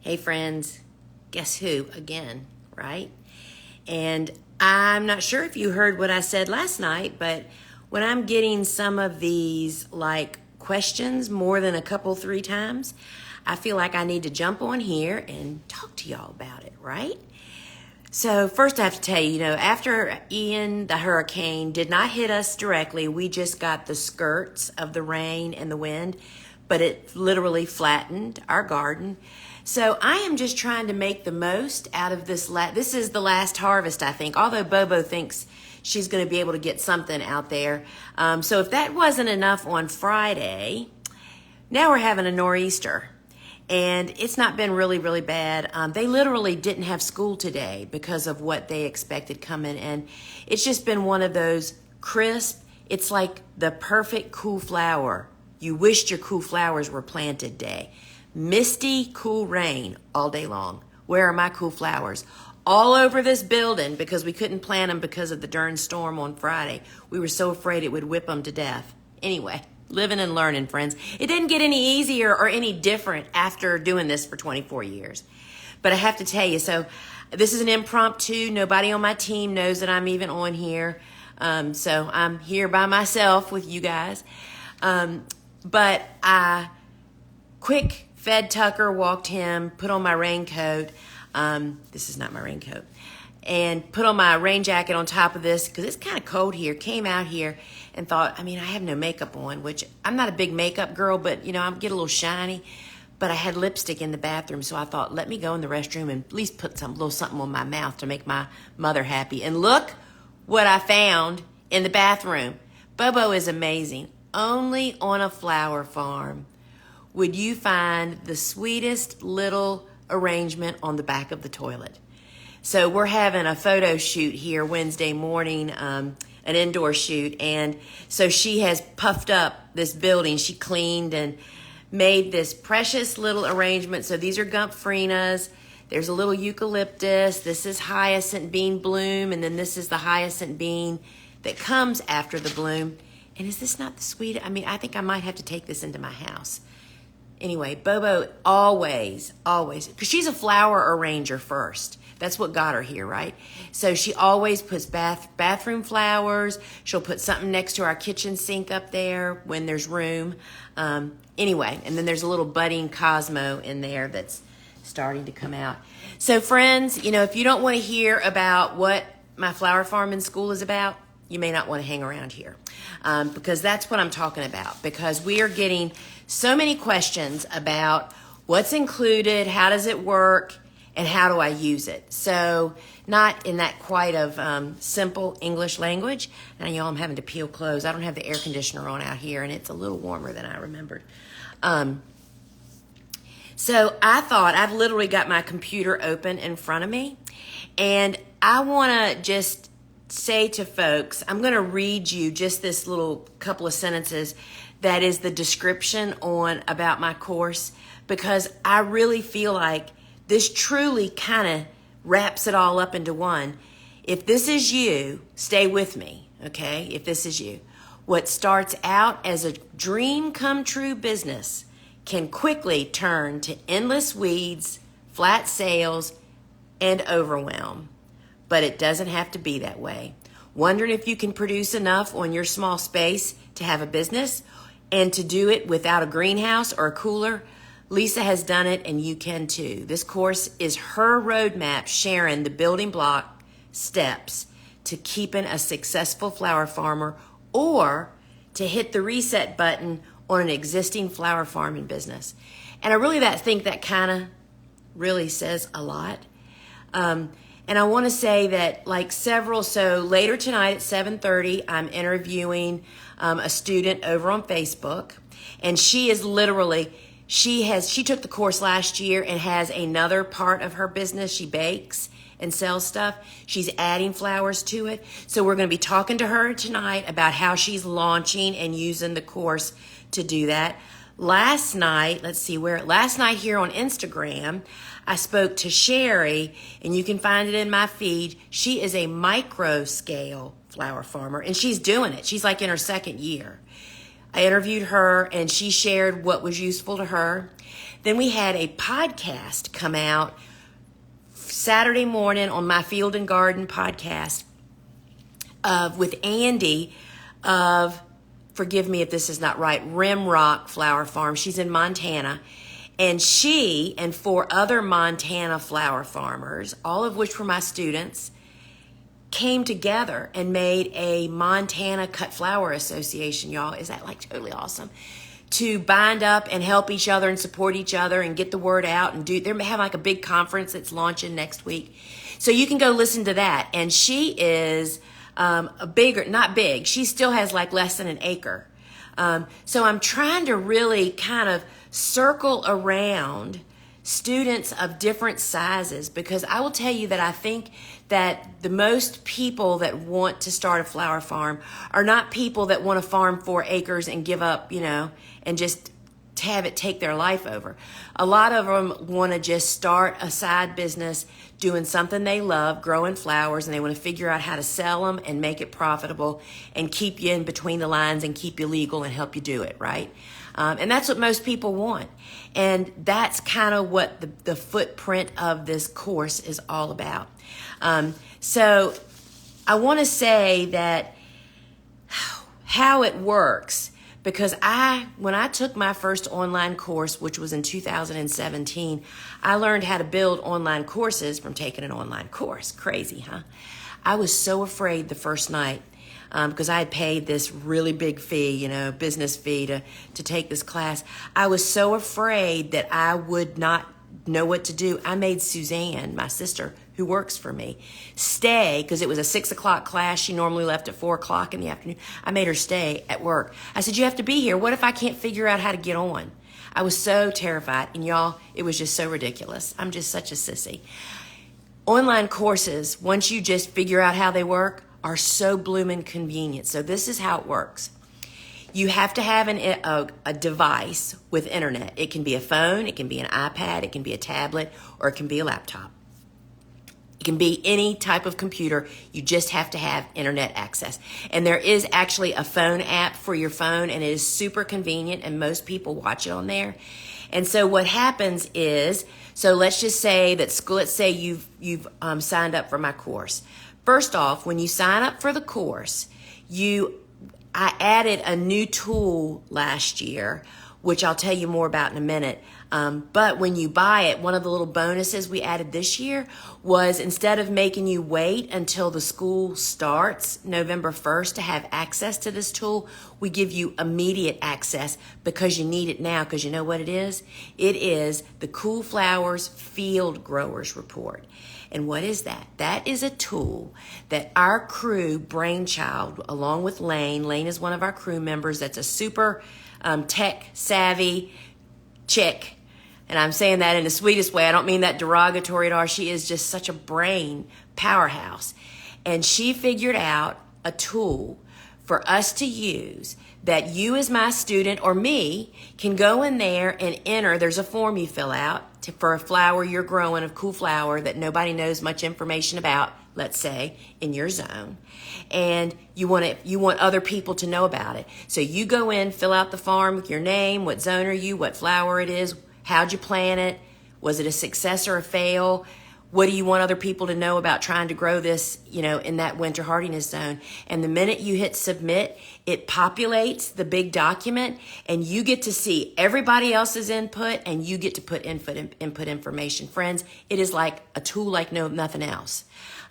Hey friends, guess who again, right? And I'm not sure if you heard what I said last night, but when I'm getting some of these like questions more than a couple, 3 times, I feel like I need to jump on here and talk to y'all about it, right? So first I have to tell you, after Ian, the hurricane, did not hit us directly, we just got the skirts of the rain and the wind, but it literally flattened our garden. So I am just trying to make the most out of this. This is the last harvest, I think, although Bobo thinks she's going to be able to get something out there. So if that wasn't enough on Friday, now we're having a nor'easter. And it's not been really, really bad. They literally didn't have school today because of what they expected coming. And it's just been one of those crisp, it's like the perfect cool flower. You wished your cool flowers were planted day. Misty, cool rain all day long. Where are my cool flowers? All over this building because we couldn't plant them because of the darn storm on Friday. We were so afraid it would whip them to death. Anyway, living and learning, friends. It didn't get any easier or any different after doing this for 24 years. But I have to tell you, so this is an impromptu. Nobody on my team knows that I'm even on here. So I'm here by myself with you guys. But I quick fed Tucker, walked him, put on my raincoat. This is not my raincoat. And put on my rain jacket on top of this because it's kind of cold here. Came out here and thought, I have no makeup on, which I'm not a big makeup girl, but, I get a little shiny. But I had lipstick in the bathroom, so I thought, let me go in the restroom and at least put a little something on my mouth to make my mother happy. And look what I found in the bathroom. Bobo is amazing. Only on a flower farm would you find the sweetest little arrangement on the back of the toilet. So we're having a photo shoot here Wednesday morning, an indoor shoot. And so she has puffed up this building. She cleaned and made this precious little arrangement. So these are Gumphrenas. There's a little eucalyptus. This is hyacinth bean bloom. And then this is the hyacinth bean that comes after the bloom. And is this not the sweetest? I think I might have to take this into my house. Anyway, Bobo always, because she's a flower arranger first. That's what got her here, right? So she always puts bathroom flowers. She'll put something next to our kitchen sink up there when there's room. Anyway, and then there's a little budding Cosmo in there that's starting to come out. So friends, if you don't want to hear about what my flower farm in school is about, you may not want to hang around here because that's what I'm talking about. Because we are getting so many questions about what's included, how does it work, and how do I use it? So not in that quite of simple English language. Now, y'all, I'm having to peel clothes. I don't have the air conditioner on out here, and it's a little warmer than I remembered. So I thought, I've literally got my computer open in front of me, and I want to just say to folks, I'm going to read you just this little couple of sentences that is the description about my course, because I really feel like this truly kind of wraps it all up into one. If this is you, stay with me, okay? If this is you. What starts out as a dream come true business can quickly turn to endless weeds, flat sales, and overwhelm. But it doesn't have to be that way. Wondering if you can produce enough on your small space to have a business and to do it without a greenhouse or a cooler? Lisa has done it, and you can too. This course is her roadmap sharing the building block steps to keeping a successful flower farmer or to hit the reset button on an existing flower farming business. And I really think that kind of really says a lot. And I want to say that so later tonight at 7:30, I'm interviewing a student over on Facebook. And she is literally, she took the course last year and has another part of her business. She bakes and sells stuff. She's adding flowers to it. So we're going to be talking to her tonight about how she's launching and using the course to do that. Last night here on Instagram, I spoke to Sherry, and you can find it in my feed. She is a micro scale flower farmer, and she's doing it. She's like in her 2nd year. I interviewed her, and she shared what was useful to her. Then we had a podcast come out Saturday morning on my Field and Garden podcast with Andy of, forgive me if this is not right, Rimrock Flower Farm. She's in Montana. And she and 4 other Montana flower farmers, all of which were my students, came together and made a Montana Cut Flower Association, y'all. Is that like totally awesome? To bind up and help each other and support each other and get the word out and they're having like a big conference that's launching next week. So you can go listen to that. And she is not big. She still has like less than an acre. So I'm trying to really kind of circle around students of different sizes, because I will tell you that I think that the most people that want to start a flower farm are not people that want to farm 4 acres and give up, and just to have it take their life over. A lot of them want to just start a side business doing something they love, growing flowers, and they want to figure out how to sell them and make it profitable and keep you in between the lines and keep you legal and help you do it, right? And that's what most people want. And that's kind of what the footprint of this course is all about. So I want to say that how it works, because when I took my first online course, which was in 2017, I learned how to build online courses from taking an online course. Crazy, huh? I was so afraid the first night because I had paid this really big fee, business fee to take this class. I was so afraid that I would not know what to do. I made Suzanne, my sister, who works for me, stay, because it was a 6 o'clock class. She normally left at 4 o'clock in the afternoon. I made her stay at work. I said, you have to be here. What if I can't figure out how to get on? I was so terrified. And y'all, it was just so ridiculous. I'm just such a sissy. Online courses, once you just figure out how they work, are so bloomin' convenient. So this is how it works. You have to have a device with internet. It can be a phone, it can be an iPad, it can be a tablet, or it can be a laptop. It can be any type of computer. You just have to have internet access. And there is actually a phone app for your phone, and it is super convenient, and most people watch it on there. And so what happens is, so let's just say that let's say you've signed up for my course. First off, when you sign up for the course, I added a new tool last year, which I'll tell you more about in a minute. But when you buy it, one of the little bonuses we added this year was, instead of making you wait until the school starts November 1st to have access to this tool, we give you immediate access because you need it now, because you know what it is? It is the Cool Flowers Field Growers Report. And what is that? That is a tool that our crew, brainchild, along with Lane. Lane is one of our crew members that's a super tech savvy chick. And I'm saying that in the sweetest way. I don't mean that derogatory at all. She is just such a brain powerhouse. And she figured out a tool for us to use that you as my student or me can go in there and enter. There's a form you fill out for a flower you're growing, a cool flower that nobody knows much information about, let's say, in your zone. And you want other people to know about it. So you go in, fill out the form with your name, what zone are you, what flower it is, how'd you plant it, was it a success or a fail? What do you want other people to know about trying to grow this, in that winter hardiness zone? And the minute you hit submit, it populates the big document, and you get to see everybody else's input, and you get to put input information. Friends, it is like a tool like nothing else.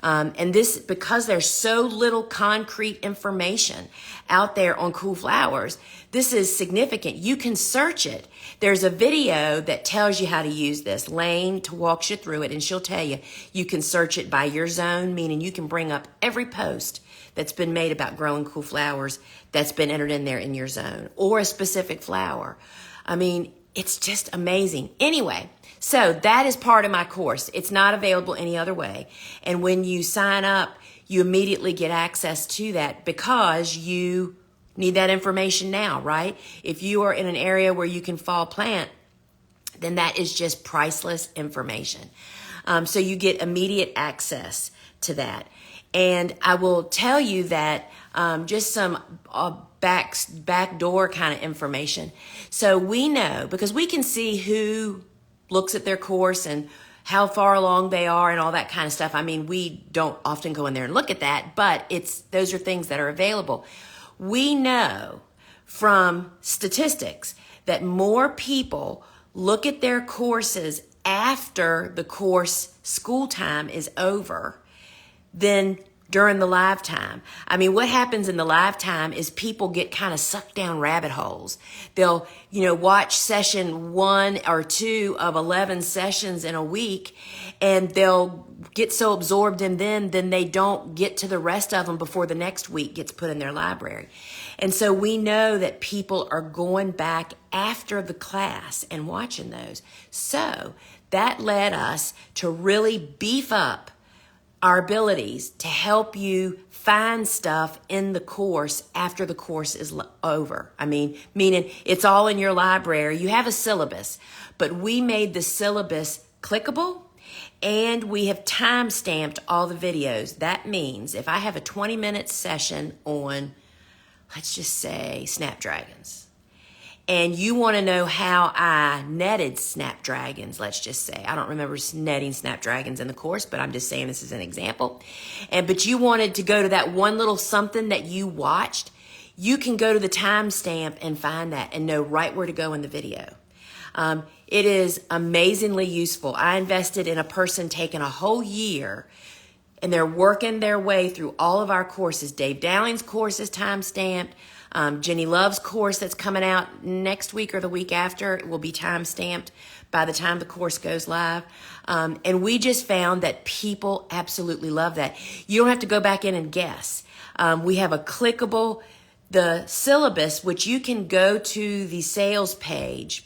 And this, because there's so little concrete information out there on cool flowers, this is significant. You can search it. There's a video that tells you how to use this. Lane walks you through it, and she'll tell you. You can search it by your zone, meaning you can bring up every post that's been made about growing cool flowers that's been entered in there in your zone, or a specific flower. I mean, it's just amazing. Anyway, so that is part of my course. It's not available any other way. And when you sign up, you immediately get access to that because you need that information now, right? If you are in an area where you can fall plant, then that is just priceless information. So you get immediate access to that. And I will tell you that just some backdoor kind of information. So we know, because we can see who looks at their course and how far along they are and all that kind of stuff. I mean, we don't often go in there and look at that, but those are things that are available. We know from statistics that more people look at their courses after the course school time is over than during the live time. I mean, what happens in the live time is people get kind of sucked down rabbit holes. They'll, watch session 1 or 2 of 11 sessions in a week, and they'll get so absorbed in them, then they don't get to the rest of them before the next week gets put in their library. And so we know that people are going back after the class and watching those. So that led us to really beef up our abilities to help you find stuff in the course after the course is over. I mean, meaning it's all in your library. You have a syllabus, but we made the syllabus clickable and we have time stamped all the videos. That means if I have a 20-minute session on, let's just say, snapdragons, and you want to know how I netted snapdragons, let's just say. I don't remember netting snapdragons in the course, but I'm just saying this is an example. But you wanted to go to that one little something that you watched, you can go to the timestamp and find that and know right where to go in the video. It is amazingly useful. I invested in a person taking a whole year, and they're working their way through all of our courses. Dave Dowling's course is time-stamped. Jenny Love's course that's coming out next week or the week after will be time-stamped by the time the course goes live. And we just found that people absolutely love that. You don't have to go back in and guess. We have a clickable, the syllabus, which you can go to the sales page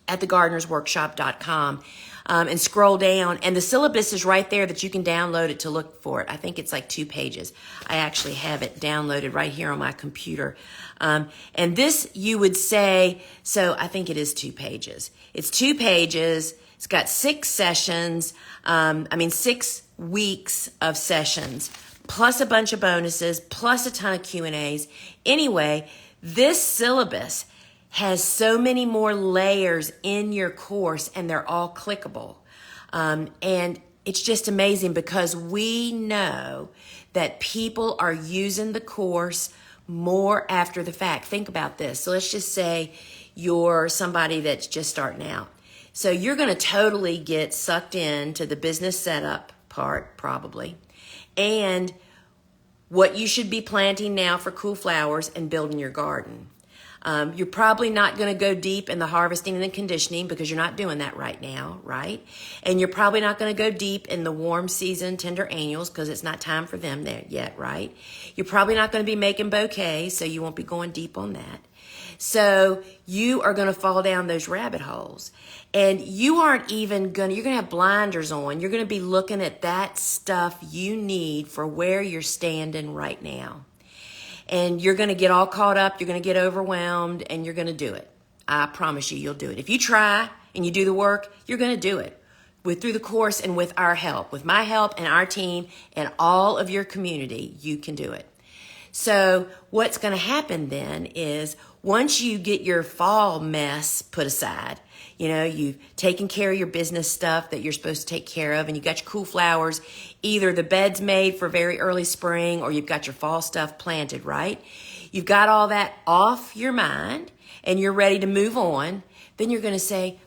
at thegardenersworkshop.com and scroll down, and the syllabus is right there that you can download it to look for it. I think it's like 2 pages. I actually have it downloaded right here on my computer. And this, you would say, so I think it is 2 pages. It's 2 pages. It's got 6 sessions, 6 weeks of sessions, plus a bunch of bonuses, plus a ton of Q&As. Anyway, this syllabus has so many more layers in your course, and they're all clickable. And it's just amazing because we know that people are using the course more after the fact. Think about this. So let's just say you're somebody that's just starting out. So you're going to totally get sucked into the business setup part, probably, and what you should be planting now for cool flowers and building your garden. You're probably not going to go deep in the harvesting and the conditioning because you're not doing that right now, right? And you're probably not going to go deep in the warm season tender annuals because it's not time for them there yet, right? You're probably not going to be making bouquets, so you won't be going deep on that. So you are going to fall down those rabbit holes. And you aren't even going to, you're going to have blinders on. You're going to be looking at that stuff you need for where you're standing right now. And you're going to get all caught up, you're going to get overwhelmed, and you're going to do it. I promise you, you'll do it. If you try and you do the work, you're going to do it. Through the course and with our help, with my help and our team and all of your community, you can do it. So what's going to happen then is once you get your fall mess put aside, you've taken care of your business stuff that you're supposed to take care of, and you got your cool flowers, either the bed's made for very early spring or you've got your fall stuff planted, right? You've got all that off your mind and you're ready to move on. Then you're going to say,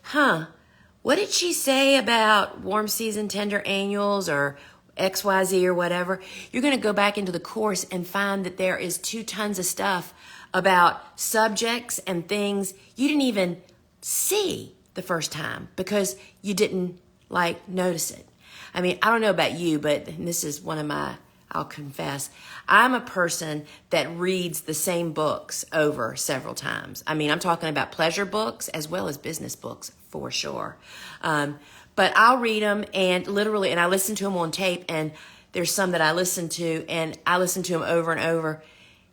what did she say about warm season tender annuals or XYZ or whatever? You're going to go back into the course and find that there is 2 tons of stuff about subjects and things you didn't even see the first time because you didn't notice it. I mean, I don't know about you, but this is one of I'll confess, I'm a person that reads the same books over several times. I mean, I'm talking about pleasure books as well as business books for sure. But I'll read them and I listen to them on tape, and there's some that I listen to and I listen to them over and over.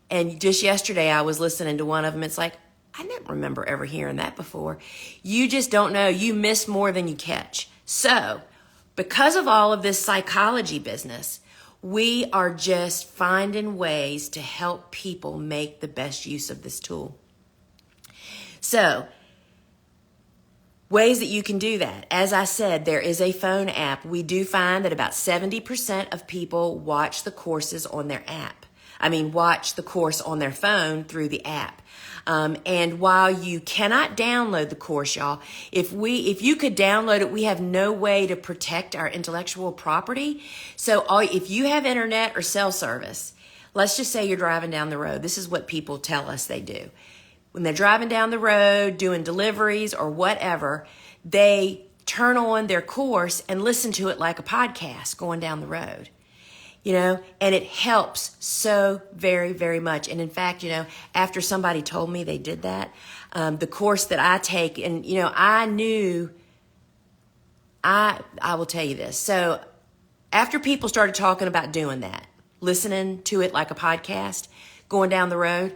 And just yesterday I was listening to one of them. It's like, I didn't remember ever hearing that before. You just don't know. You miss more than you catch. So because of all of this psychology business, we are just finding ways to help people make the best use of this tool. So, ways that you can do that. As I said, there is a phone app. We do find that about 70% of people watch the courses on their app. Watch the course on their phone through the app. And while you cannot download the course, y'all, if you could download it, we have no way to protect our intellectual property. So if you have internet or cell service, let's just say you're driving down the road. This is what people tell us they do. When they're driving down the road, doing deliveries or whatever, they turn on their course and listen to it like a podcast going down the road. And it helps so very, very much. And in fact, after somebody told me they did that, the course that I take, and, I knew, I will tell you this. So after people started talking about doing that, listening to it like a podcast, going down the road,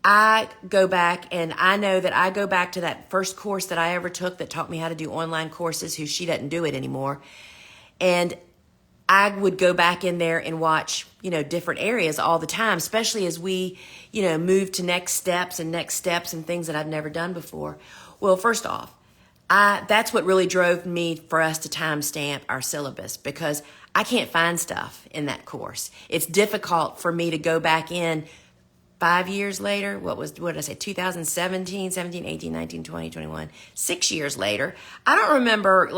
I go back and I know that I go back to that first course that I ever took that taught me how to do online courses, she doesn't do it anymore. And I would go back in there and watch, different areas all the time, especially as we, move to next steps and things that I've never done before. Well, first off, that's what really drove me for us to timestamp our syllabus, because I can't find stuff in that course. It's difficult for me to go back in 5 years later. What did I say? 2017, 17, 18, 19, 20, 21, 6 years later. I don't remember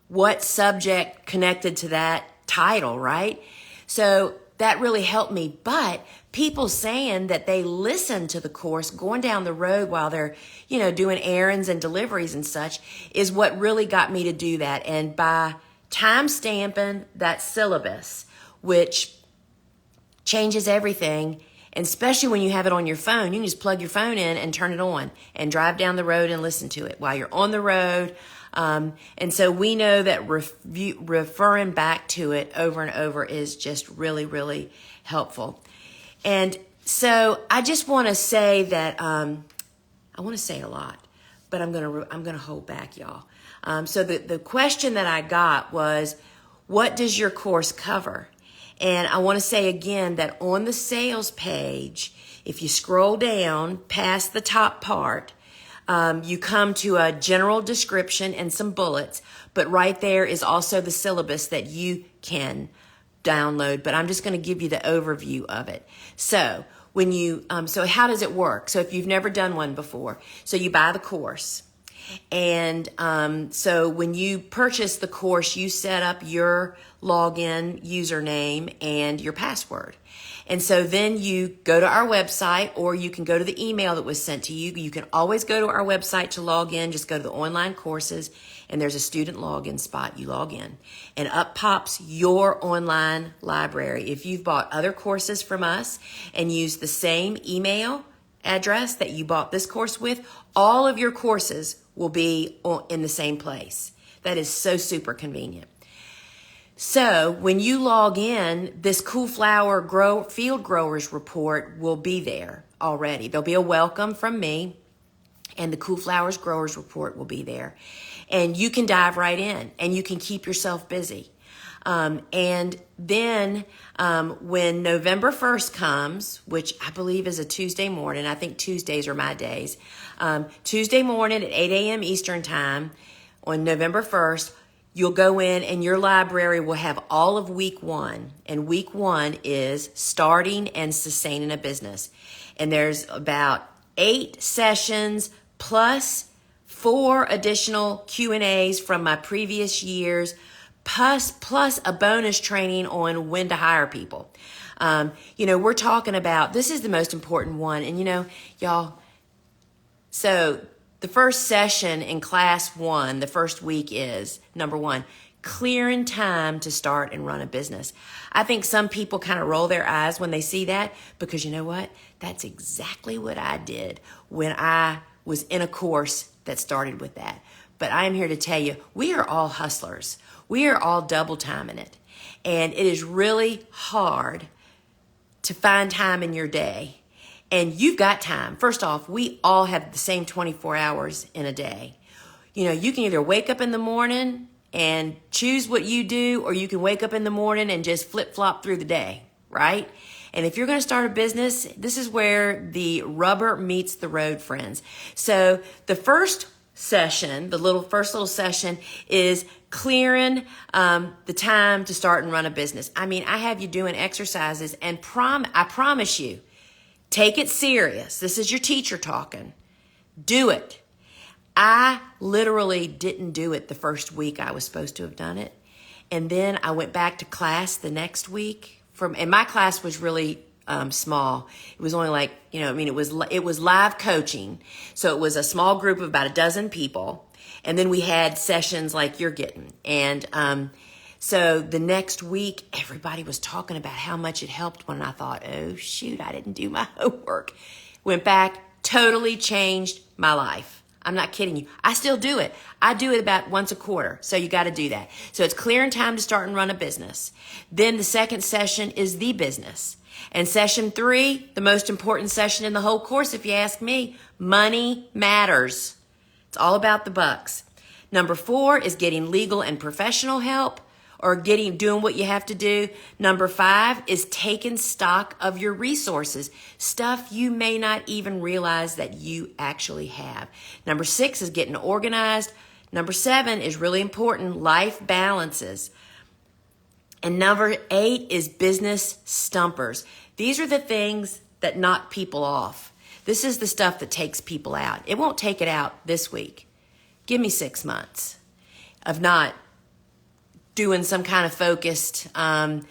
what subject connected to that title, right? So that really helped me. But people saying that they listen to the course going down the road while they're, doing errands and deliveries and such is what really got me to do that. And by time stamping that syllabus, which changes everything, and especially when you have it on your phone, you can just plug your phone in and turn it on and drive down the road and listen to it while you're on the road. And so we know that referring back to it over and over is just really, really helpful. And so I just want to say that, I want to say a lot, but I'm going to hold back, y'all. So the question that I got was, what does your course cover? And I want to say again that on the sales page, if you scroll down past the top part, you come to a general description and some bullets, but right there is also the syllabus that you can download. But I'm just going to give you the overview of it. So so how does it work? So if you've never done one before, so you buy the course. And so when you purchase the course, you set up your login username and your password. And so then you go to our website, or you can go to the email that was sent to you. You can always go to our website to log in. Just go to the online courses, and there's a student login spot. You log in, and up pops your online library. If you've bought other courses from us and used the same email address that you bought this course with, all of your courses will be in the same place. That is so super convenient. So when you log in, this Cool Flower Field Growers Report will be there already. There'll be a welcome from me, and the Cool Flowers Growers Report will be there. And you can dive right in, and you can keep yourself busy. And then when November 1st comes, which I believe is a Tuesday morning, I think Tuesdays are my days, Tuesday morning at 8 a.m. Eastern Time on November 1st, you'll go in and your library will have all of week 1. And week 1 is starting and sustaining a business. And there's about 8 sessions plus 4 additional Q&As from my previous years, plus a bonus training on when to hire people. We're talking about, this is the most important one. And y'all, so the first session in class 1, the first week is, number 1, clearing time to start and run a business. I think some people kind of roll their eyes when they see that, because you know what? That's exactly what I did when I was in a course that started with that. But I am here to tell you, we are all hustlers. We are all double timing it. And it is really hard to find time in your day. And you've got time. First off, we all have the same 24 hours in a day. You can either wake up in the morning and choose what you do, or you can wake up in the morning and just flip-flop through the day, right? And if you're going to start a business, this is where the rubber meets the road, friends. So the first session, first little session is clearing the time to start and run a business. I mean, I have you doing exercises, and I promise you, take it serious. This is your teacher talking. Do it. I literally didn't do it the first week I was supposed to have done it. And then I went back to class the next week and my class was really small. It was only like, it was live coaching. So it was a small group of about a dozen people. And then we had sessions like you're getting. And so the next week, everybody was talking about how much it helped when I thought, oh, shoot, I didn't do my homework. Went back, totally changed my life. I'm not kidding you. I still do it. I do it about once a quarter. So you got to do that. So it's clearing time to start and run a business. Then the second session is the business. And session 3, the most important session in the whole course, if you ask me, money matters. It's all about the bucks. Number 4 is getting legal and professional help, or doing what you have to do. Number 5 is taking stock of your resources, stuff you may not even realize that you actually have. Number 6 is getting organized. Number 7 is really important, life balances. And number 8 is business stumpers. These are the things that knock people off. This is the stuff that takes people out. It won't take it out this week. Give me 6 months of not doing some kind of focused, not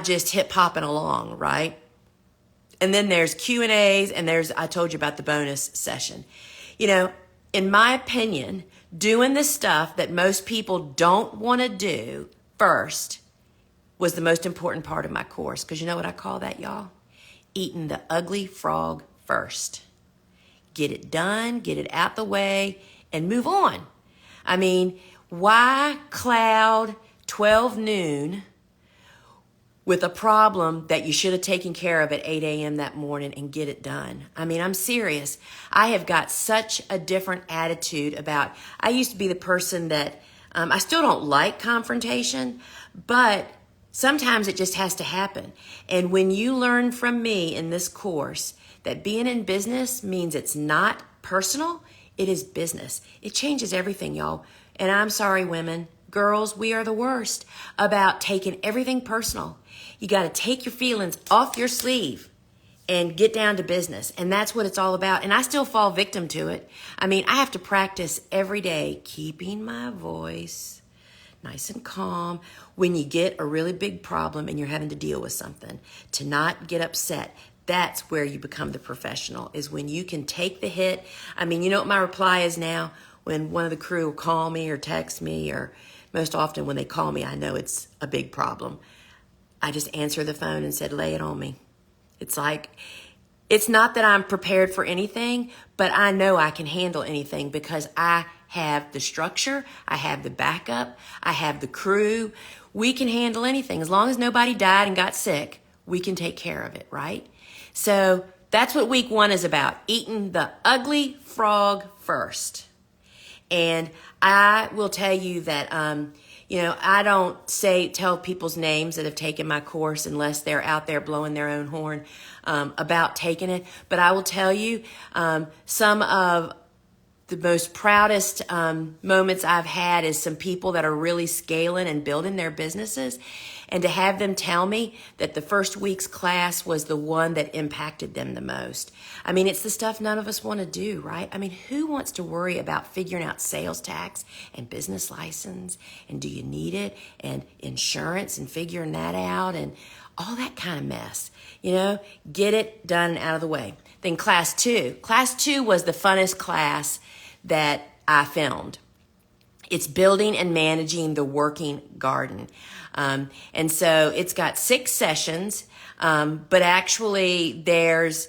just hip hopping along, right? And then there's Q&As, and I told you about the bonus session. In my opinion, doing the stuff that most people don't want to do first was the most important part of my course. Because you know what I call that, y'all? Eating the ugly frog first. Get it done, get it out the way, and move on. I mean, why cloud 12 noon with a problem that you should have taken care of at 8 a.m. that morning and get it done? I mean, I'm serious. I have got such a different attitude I used to be the person that, I still don't like confrontation, but sometimes it just has to happen. And when you learn from me in this course that being in business means it's not personal, it is business. It changes everything, y'all. And I'm sorry, women, girls, we are the worst about taking everything personal. You got to take your feelings off your sleeve and get down to business. And that's what it's all about. And I still fall victim to it. I mean, I have to practice every day, keeping my voice nice and calm when you get a really big problem and you're having to deal with something, to not get upset. That's where you become the professional, is when you can take the hit. I mean, you know what my reply is now? When one of the crew will call me or text me, or most often when they call me, I know it's a big problem. I just answer the phone and said, lay it on me. It's like, it's not that I'm prepared for anything, but I know I can handle anything because I have the structure, I have the backup, I have the crew. We can handle anything. As long as nobody died and got sick, we can take care of it, right? So that's what week 1 is about, eating the ugly frog first. And I will tell you that, I don't tell people's names that have taken my course unless they're out there blowing their own horn about taking it. But I will tell you some of the most proudest moments I've had is some people that are really scaling and building their businesses. And to have them tell me that the first week's class was the one that impacted them the most. I mean, it's the stuff none of us want to do, right? I mean, who wants to worry about figuring out sales tax and business license? And do you need it? And insurance and figuring that out and all that kind of mess. Get it done and out of the way. Then class 2. Class 2 was the funnest class that I filmed. It's building and managing the working garden. And so it's got 6 sessions, but actually there's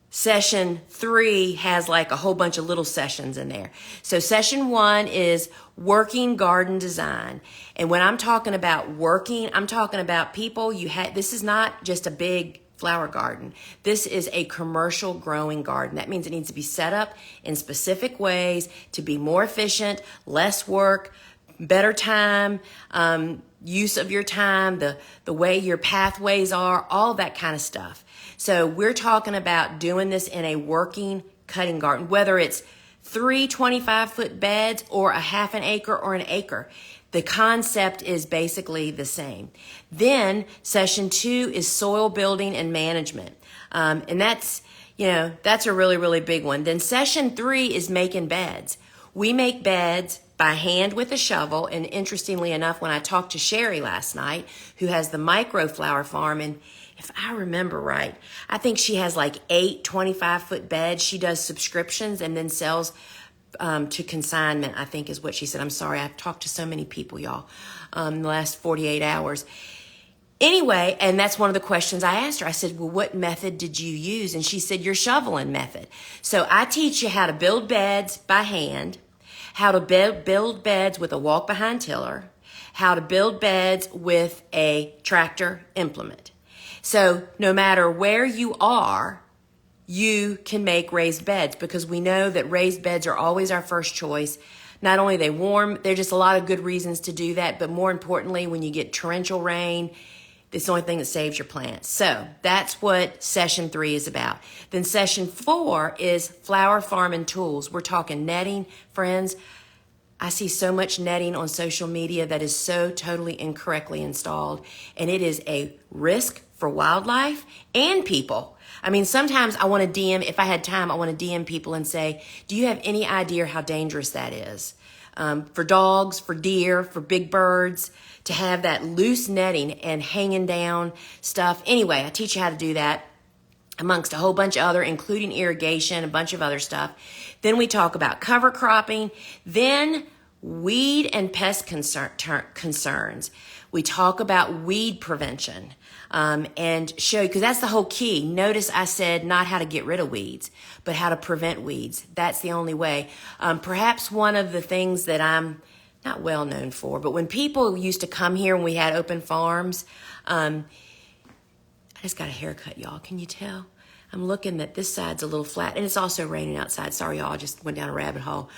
session 3 has like a whole bunch of little sessions in there. So session 1 is working garden design. And when I'm talking about working, I'm talking about people this is not just a big flower garden. This is a commercial growing garden. That means it needs to be set up in specific ways to be more efficient, less work, better time, use of your time, the way your pathways are, all that kind of stuff. So we're talking about doing this in a working cutting garden, whether it's 3 25-foot beds or a half an acre or an acre. The concept is basically the same. Then session 2 is soil building and management. And that's a really, really big one. Then session 3 is making beds. We make beds by hand with a shovel. And interestingly enough, when I talked to Sherry last night, who has the microflower farm, and if I remember right, I think she has like 8 25-foot beds. She does subscriptions and then sells to consignment, I think is what she said. I'm sorry, I've talked to so many people, y'all, in the last 48 hours. Anyway, and that's one of the questions I asked her. I said, well, what method did you use? And she said, your shoveling method. So I teach you how to build beds by hand, how to build beds with a walk-behind tiller, how to build beds with a tractor implement. So no matter where you are, you can make raised beds, because we know that raised beds are always our first choice. Not only are they warm, there's just a lot of good reasons to do that, but more importantly, when you get torrential rain, it's the only thing that saves your plants. So that's what session 3 is about. Then session 4 is flower farming tools. We're talking netting, friends. I see so much netting on social media that is so totally incorrectly installed, and it is a risk for wildlife and people. I mean, sometimes I want to DM, if I had time, I want to DM people and say, do you have any idea how dangerous that is? For dogs, for deer, for big birds, to have that loose netting and hanging down stuff. Anyway, I teach you how to do that amongst a whole bunch of other, including irrigation, a bunch of other stuff. Then we talk about cover cropping, then weed and pest concerns. We talk about weed prevention. And show you, because that's the whole key. Notice I said not how to get rid of weeds, but how to prevent weeds. That's the only way. Perhaps one of the things that I'm not well known for, but when people used to come here when we had open farms, I just got a haircut, y'all. Can you tell? I'm looking that this side's a little flat, and it's also raining outside. Sorry, y'all, I just went down a rabbit hole.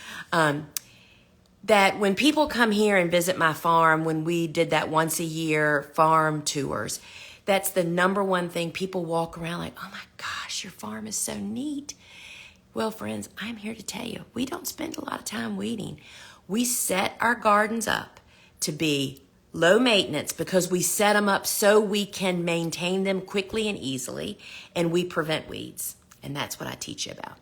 That when people come here and visit my farm, when we did that once a year farm tours, that's the number one thing. People walk around like, oh my gosh, your farm is so neat. Well, friends, I'm here to tell you, we don't spend a lot of time weeding. We set our gardens up to be low maintenance because we set them up so we can maintain them quickly and easily, and we prevent weeds. And that's what I teach you about.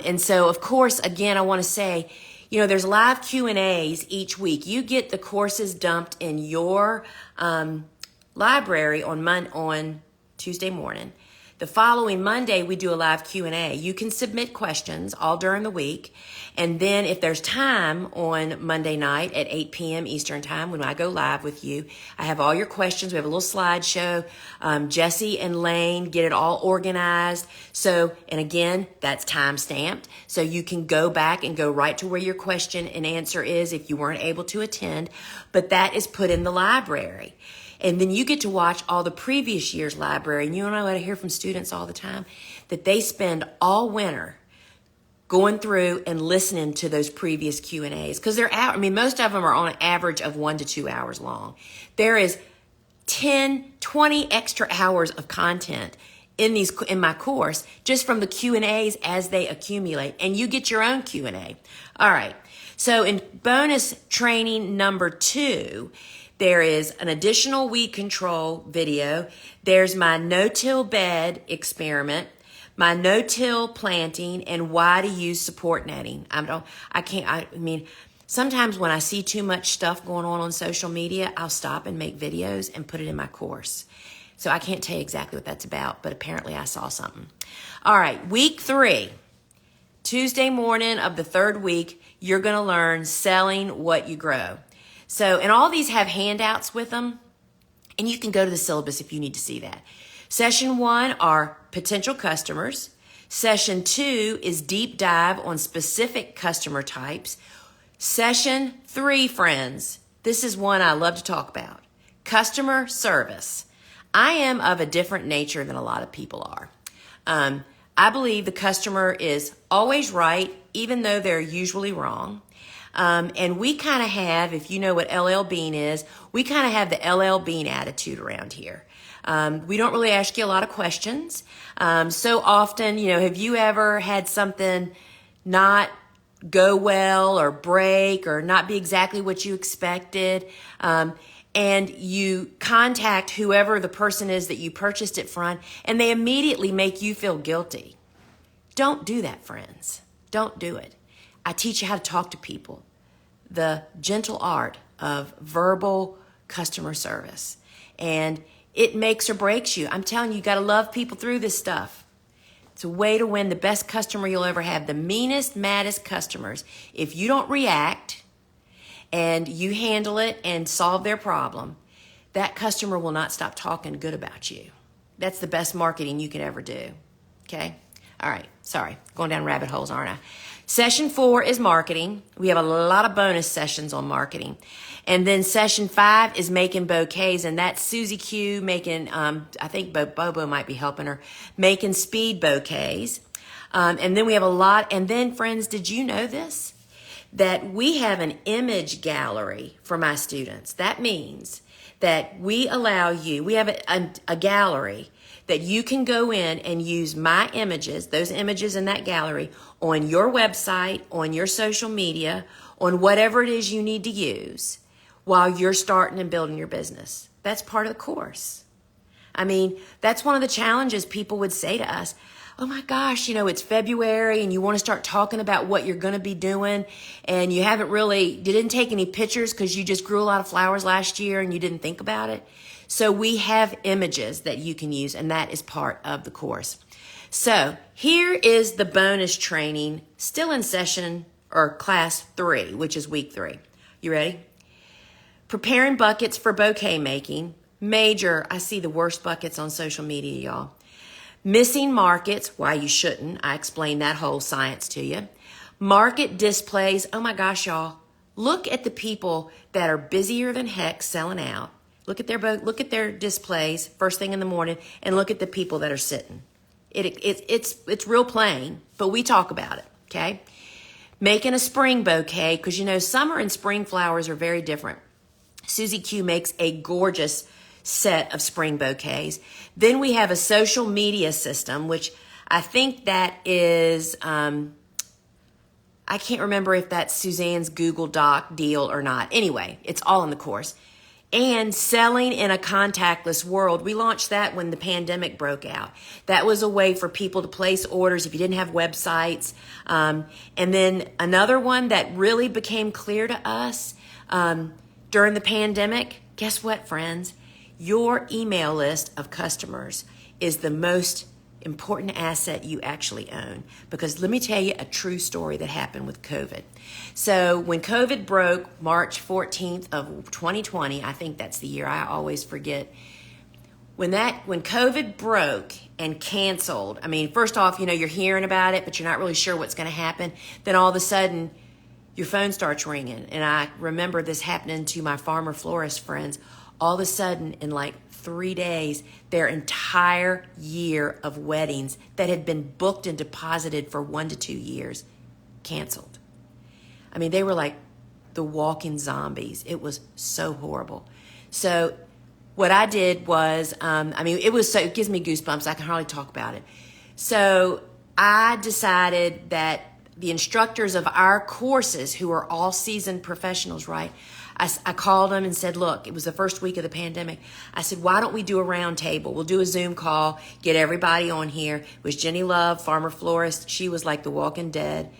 And so, of course, again, I want to say, there's live Q&As each week. You get the courses dumped in your library on Tuesday morning. The following Monday, we do a live Q&A. You can submit questions all during the week. And then if there's time on Monday night at 8 p.m. Eastern time, when I go live with you, I have all your questions. We have a little slideshow. Jesse and Lane get it all organized. So, and again, that's time stamped. So you can go back and go right to where your question and answer is if you weren't able to attend. But that is put in the library. And then you get to watch all the previous year's library. And you know what I hear from students all the time? That they spend all winter going through and listening to those previous Q&As. Because most of them are on an average of 1 to 2 hours long. There is 10, 20 extra hours of content in my course just from the Q&As as they accumulate. And you get your own Q&A. All right. So in bonus training number 2, there is an additional weed control video. There's my no-till bed experiment, my no-till planting, and why to use support netting. Sometimes when I see too much stuff going on social media, I'll stop and make videos and put it in my course. So I can't tell you exactly what that's about, but apparently I saw something. All right, week 3, Tuesday morning of the 3rd week, you're going to learn selling what you grow. So, and all these have handouts with them, and you can go to the syllabus if you need to see that. Session 1 are potential customers. Session 2 is deep dive on specific customer types. Session 3, friends, this is one I love to talk about. Customer service. I am of a different nature than a lot of people are. I believe the customer is always right, even though they're usually wrong. And we kind of have, if you know what LL Bean is, we kind of have the LL Bean attitude around here. We don't really ask you a lot of questions. So often, have you ever had something not go well or break or not be exactly what you expected? And you contact whoever the person is that you purchased it from, and they immediately make you feel guilty. Don't do that, friends. Don't do it. I teach you how to talk to people. The gentle art of verbal customer service. And it makes or breaks you. I'm telling you, you got to love people through this stuff. It's a way to win the best customer you'll ever have. The meanest, maddest customers. If you don't react and you handle it and solve their problem, that customer will not stop talking good about you. That's the best marketing you can ever do. Okay? All right. Sorry. Going down rabbit holes, aren't I? Session 4 is marketing. We have a lot of bonus sessions on marketing. And then session 5 is making bouquets, and that's Susie Q making, I think Bobo might be helping her, making speed bouquets. And then we have a lot, and then friends, did you know this? That we have an image gallery for my students. That means that we allow you, we have a gallery that you can go in and use my images, those images in that gallery, on your website, on your social media, on whatever it is you need to use while you're starting and building your business. That's part of the course. I mean, that's one of the challenges people would say to us. Oh my gosh, it's February and you want to start talking about what you're going to be doing and you didn't take any pictures because you just grew a lot of flowers last year and you didn't think about it. So we have images that you can use, and that is part of the course. So here is the bonus training, still in session or class 3, which is week 3. You ready? Preparing buckets for bouquet making. Major, I see the worst buckets on social media, y'all. Missing markets, why you shouldn't. I explained that whole science to you. Market displays. Oh my gosh, y'all. Look at the people that are busier than heck selling out. Look at their displays first thing in the morning, and look at the people that are sitting. It's real plain, but we talk about it, okay? Making a spring bouquet, because summer and spring flowers are very different. Susie Q makes a gorgeous set of spring bouquets. Then we have a social media system, which I think that is, I can't remember if that's Suzanne's Google Doc deal or not. Anyway, it's all in the course. And selling in a contactless world. We launched that when the pandemic broke out. That was a way for people to place orders if you didn't have websites. And then another one that really became clear to us during the pandemic, guess what, friends? Your email list of customers is the most important asset you actually own. Because let me tell you a true story that happened with COVID. So when COVID broke, March 14th of 2020, I think that's the year, I always forget. When COVID broke and canceled, first off, you're hearing about it, but you're not really sure what's going to happen. Then all of a sudden, your phone starts ringing. And I remember this happening to my farmer florist friends. All of a sudden, in like 3 days, their entire year of weddings that had been booked and deposited for 1 to 2 years canceled. They were like the walking zombies. It was so horrible. So what I did was, it gives me goosebumps. I can hardly talk about it. So I decided that the instructors of our courses, who are all seasoned professionals, right? I called them and said, look, it was the first week of the pandemic. I said, why don't we do a round table? We'll do a Zoom call, get everybody on here. It was Jenny Love, farmer florist. She was like the walking dead.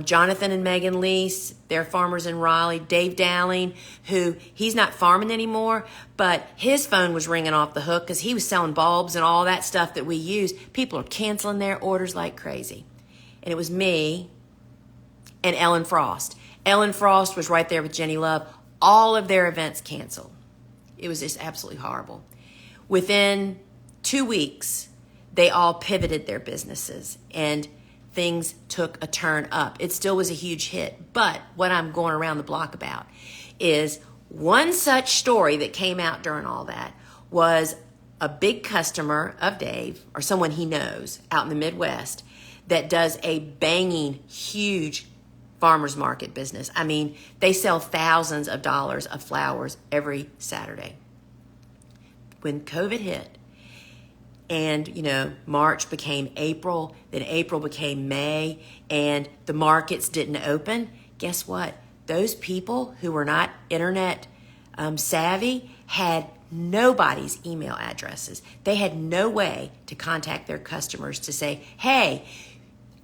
Jonathan and Megan Lease, they're farmers in Raleigh. Dave Dowling, who he's not farming anymore, but his phone was ringing off the hook because he was selling bulbs and all that stuff that we use. People are canceling their orders like crazy. And it was me and Ellen Frost. Ellen Frost was right there with Jenny Love. All of their events canceled. It was just absolutely horrible. Within 2 weeks, they all pivoted their businesses and things took a turn up. It still was a huge hit. But what I'm going around the block about is one such story that came out during all that was a big customer of Dave, or someone he knows out in the Midwest, that does a banging, huge farmers market business. I mean, they sell thousands of dollars of flowers every Saturday. When COVID hit, and, March became April, then April became May, and the markets didn't open, guess what? Those people who were not internet savvy had nobody's email addresses. They had no way to contact their customers to say, hey,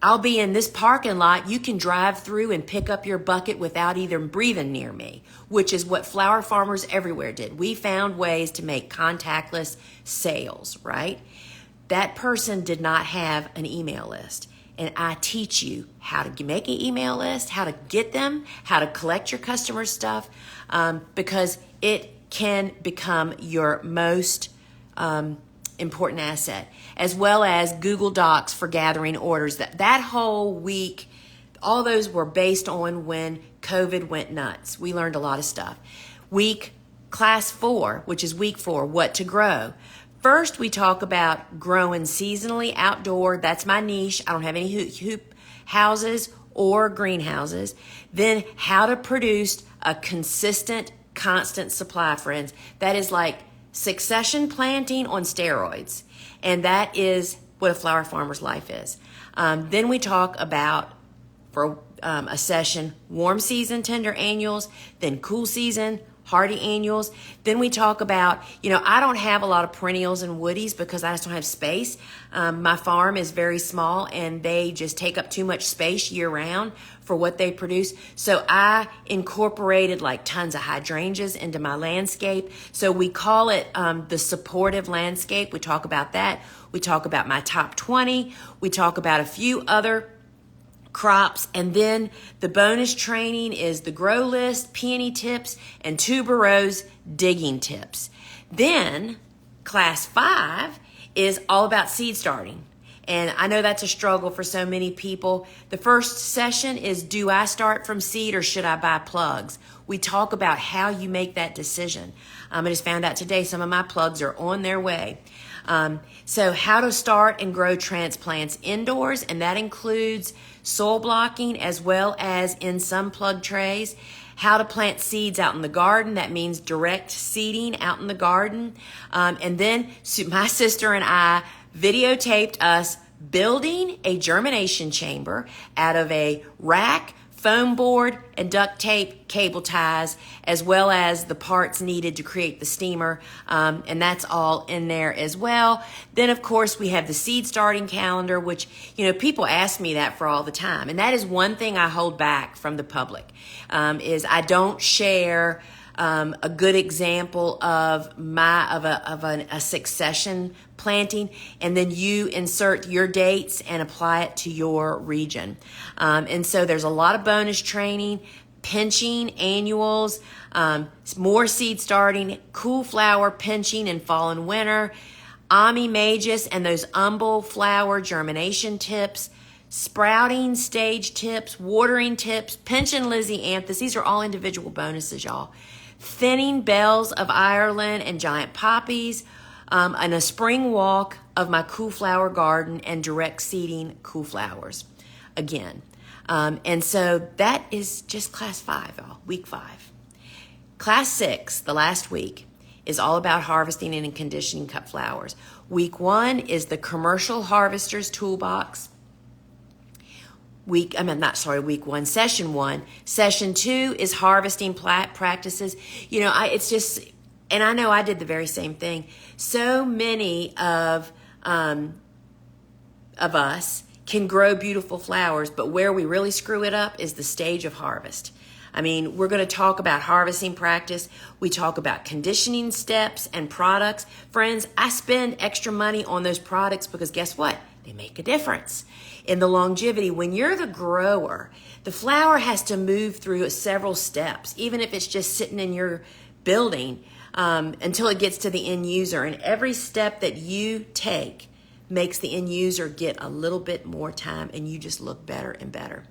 I'll be in this parking lot. You can drive through and pick up your bucket without even breathing near me, which is what flower farmers everywhere did. We found ways to make contactless sales, right? That person did not have an email list. And I teach you how to make an email list, how to get them, how to collect your customer stuff, because it can become your most important asset, as well as Google Docs for gathering orders. That whole week, all those were based on when COVID went nuts. We learned a lot of stuff. Class 4, which is week 4, what to grow. First, we talk about growing seasonally outdoor. That's my niche. I don't have any hoop houses or greenhouses. Then how to produce a consistent, constant supply, friends. That is like succession planting on steroids. And that is what a flower farmer's life is. Then we talk about, for a session, warm season tender annuals, then cool season hardy annuals. Then we talk about, I don't have a lot of perennials and woodies because I just don't have space. My farm is very small and they just take up too much space year round for what they produce. So I incorporated like tons of hydrangeas into my landscape. So we call it the supportive landscape. We talk about that. We talk about my top 20. We talk about a few other crops, and then the bonus training is the grow list, peony tips, and tuberose digging tips. Then class 5 is all about seed starting. And I know that's a struggle for so many people. The first session is, do I start from seed or should I buy plugs? We talk about how you make that decision. I just found out today some of my plugs are on their way. So how to start and grow transplants indoors, and that includes soil blocking as well as in some plug trays. How to plant seeds out in the garden, that means direct seeding out in the garden. And then my sister and I videotaped us building a germination chamber out of a rack, foam board, and duct tape cable ties, as well as the parts needed to create the steamer. And that's all in there as well. Then, of course, we have the seed starting calendar, which, people ask me that for all the time. And that is one thing I hold back from the public, is I don't share a good example of a succession planting, and then you insert your dates and apply it to your region. And so there's a lot of bonus training, pinching annuals, more seed starting, cool flower pinching in fall and winter, Ami Magus and those umbel flower germination tips, sprouting stage tips, watering tips, pinching Lizzie Anthus. These are all individual bonuses, y'all. Thinning bells of Ireland and giant poppies, and a spring walk of my cool flower garden, and direct seeding cool flowers again. And so that is just class 5, y'all, week 5. Class 6, the last week, is all about harvesting and conditioning cut flowers. Week 1 is the commercial harvester's toolbox. Week 1, session 1. Session 2 is harvesting practices. It's just, and I know I did the very same thing. So many of us can grow beautiful flowers, but where we really screw it up is the stage of harvest. We're going to talk about harvesting practice. We talk about conditioning steps and products. Friends, I spend extra money on those products because guess what? They make a difference in the longevity. When you're the grower, the flower has to move through several steps, even if it's just sitting in your building, until it gets to the end user. And every step that you take makes the end user get a little bit more time, and you just look better and better.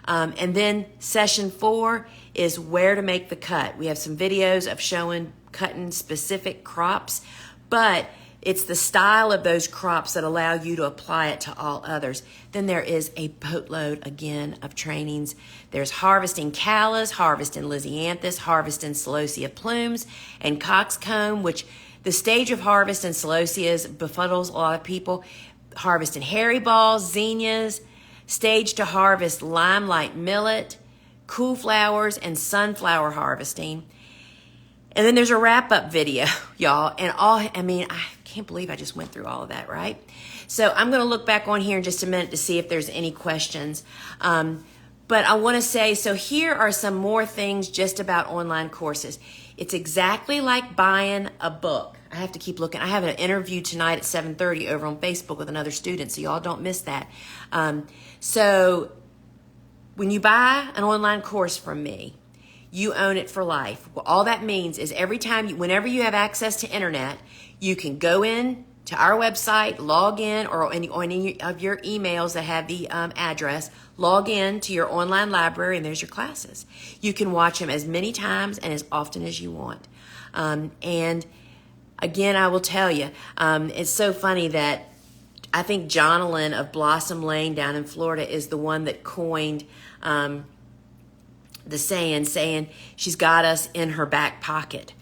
And then session 4 is where to make the cut. We have some videos of showing cutting specific crops, but it's the style of those crops that allow you to apply it to all others. Then there is a boatload, again, of trainings. There's harvesting callas, harvesting lisianthus, harvesting celosia plumes, and coxcomb, which the stage of harvest in celosias befuddles a lot of people. Harvesting hairy balls, zinnias, stage to harvest limelight millet, cool flowers, and sunflower harvesting. And then there's a wrap-up video, y'all. And I can't believe I just went through all of that, right? So I'm going to look back on here in just a minute to see if there's any questions. But I want to say, so here are some more things just about online courses. It's exactly like buying a book. I have to keep looking. I have an interview tonight at 7:30 over on Facebook with another student, so y'all don't miss that. So when you buy an online course from me, you own it for life. Well, all that means is whenever you have access to internet, you can go in to our website, log in, or any of your emails that have the address, log in to your online library, and there's your classes. You can watch them as many times and as often as you want. And again, I will tell you, it's so funny that I think Jonalyn of Blossom Lane down in Florida is the one that coined the saying she's got us in her back pocket.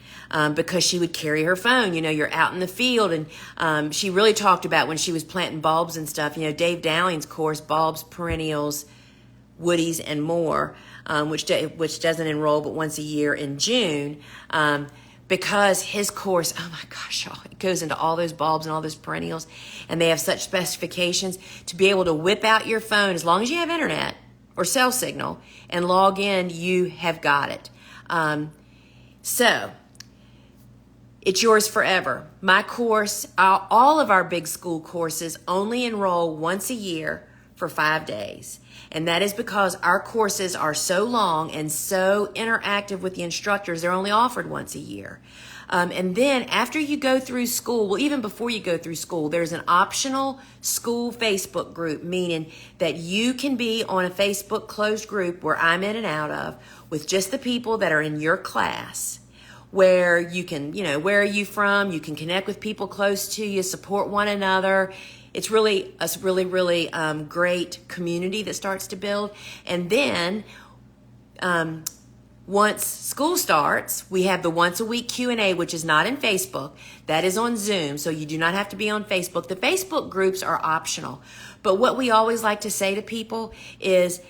Because she would carry her phone. You're out in the field, and she really talked about when she was planting bulbs and stuff. Dave Dowling's course, Bulbs, Perennials, Woodies, and More, which doesn't enroll but once a year in June, because his course, oh my gosh, y'all, it goes into all those bulbs and all those perennials, and they have such specifications to be able to whip out your phone as long as you have internet or cell signal and log in. You have got it. So it's yours forever. My course, all of our big school courses only enroll once a year for 5 days. And that is because our courses are so long and so interactive with the instructors, they're only offered once a year. And then after you go through school, well, even before you go through school, there's an optional school Facebook group, meaning that you can be on a Facebook closed group where I'm in and out of with just the people that are in your class, where you can, where are you from? You can connect with people close to you, support one another. It's really a really great community that starts to build. And then once school starts, we have the once a week Q&A, which is not in Facebook. That is on Zoom, so you do not have to be on Facebook. The Facebook groups are optional. But what we always like to say to people is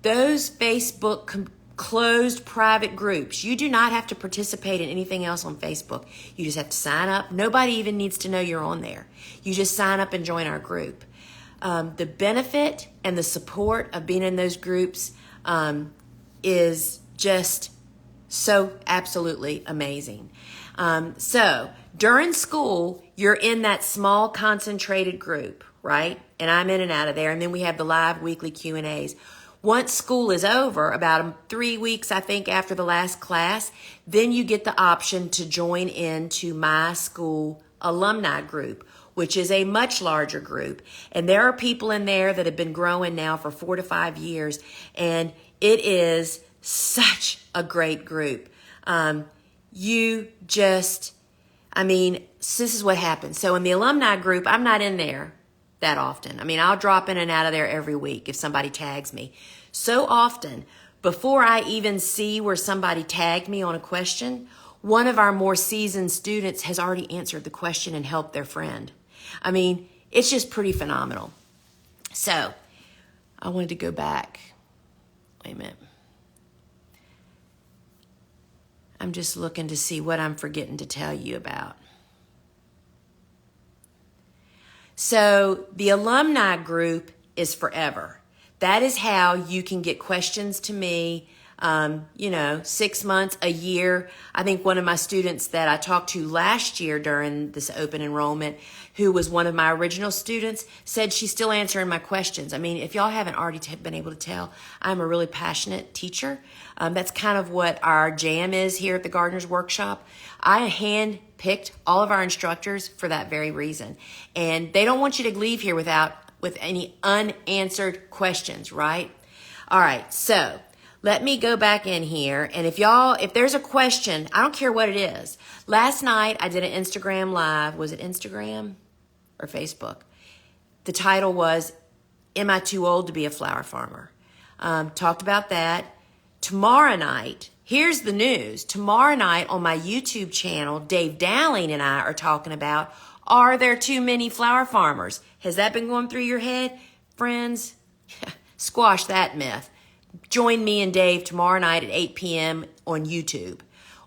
those Facebook closed private groups, you do not have to participate in anything else on Facebook. You just have to sign up. Nobody even needs to know you're on there. You just sign up and join our group. The benefit and the support of being in those groups is just so absolutely amazing. So during school, you're in that small concentrated group, right? And I'm in and out of there. And then we have the live weekly Q&As. Once school is over, about 3 weeks, I think, after the last class, then you get the option to join into my school alumni group, which is a much larger group. And there are people in there that have been growing now for 4 to 5 years. And it is such a great group. This is what happens. So in the alumni group, I'm not in there that often. I'll drop in and out of there every week if somebody tags me. So often, before I even see where somebody tagged me on a question, one of our more seasoned students has already answered the question and helped their friend. It's just pretty phenomenal. So I wanted to go back. Wait a minute. I'm just looking to see what I'm forgetting to tell you about. So the alumni group is forever. That is how you can get questions to me, 6 months, a year. I think one of my students that I talked to last year during this open enrollment, who was one of my original students, said she's still answering my questions. If y'all haven't already been able to tell, I'm a really passionate teacher. That's kind of what our jam is here at the Gardener's Workshop. I hand-picked all of our instructors for that very reason. And they don't want you to leave here with any unanswered questions, right? All right, so let me go back in here. And if there's a question, I don't care what it is. Last night I did an Instagram live. Was it Instagram or Facebook? The title was, Am I Too Old to Be a Flower Farmer? Talked about that. Tomorrow night, here's the news. Tomorrow night on my YouTube channel, Dave Dowling and I are talking about, are there too many flower farmers? Has that been going through your head? Friends, squash that myth. Join me and Dave tomorrow night at 8 p.m. on YouTube